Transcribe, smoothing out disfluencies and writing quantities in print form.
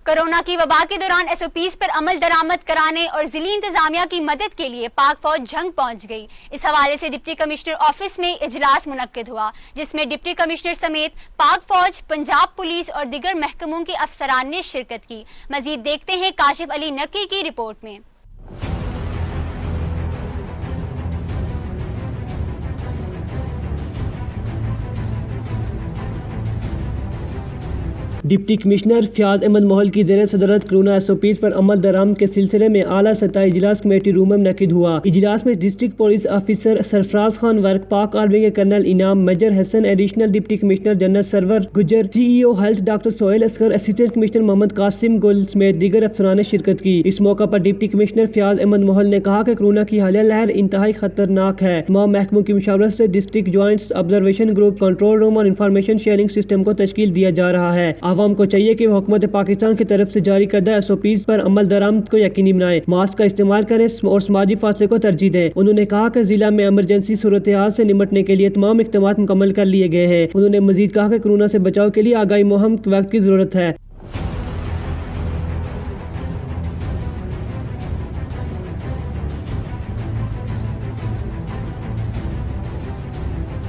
Corona की वबा के दौरान एसओपीज पर अमल दरामद कराने और जिली इंतजामिया की मदद के लिए पाक फौज झंग पहुंच गई। इस हवाले से डिप्टी कमिश्नर ऑफिस में इजलास मुनक्किद हुआ, जिसमें डिप्टी कमिश्नर समेत पाक फौज, पंजाब पुलिस और दीगर महकमों के अफसरान ने शिरकत की। मजीद देखते हैं काशिफ अली नकी की रिपोर्ट में। डिप्टी कमिश्नर फयाज अहमद मोहल की ज़ेर सदरत कोरोना एसओपीज पर अमल दरामद के सिलसिले में आला सतह इजलास कमेटी रूम में मुनक्किद हुआ। इजलास में district police officer Sarfaraz Khan वर्क, पाक आर्मी के colonel Inam, major Hasan, additional deputy commissioner general Sarwar Gujjar, CEO health doctor Sohail Asghar, assistant commissioner Mohammad Qasim Gul समेत दीगर अफसरान ने शिरकत की। इस मौका पर डिप्टी कमिश्नर फयाज अहमद मोहल ने कहा कि कोरोना की हालिया लहर इंतहाई खतरनाक है। तमाम महकमों की मुशावरत से district joint observation group, control room और इंफॉर्मेशन शेयरिंग सिस्टम को तश्कील दिया जा रहा है। आवाम को चाहिए कि हुकूमत पाकिस्तान की तरफ से जारी करदा एसओपीज पर अमल दरामद को यकीनी बनाएं, मास्क का इस्तेमाल करें और समाजी फासले को तरजीह दें। उन्होंने कहा कि जिला में इमरजेंसी सूरत हाल से निपटने के लिए तमाम इक़दाम मुकम्मल कर लिए गए हैं। उन्होंने मजीद कहा कि कोरोना से बचाव के लिए आगाही मुहिम वक्त की जरूरत है।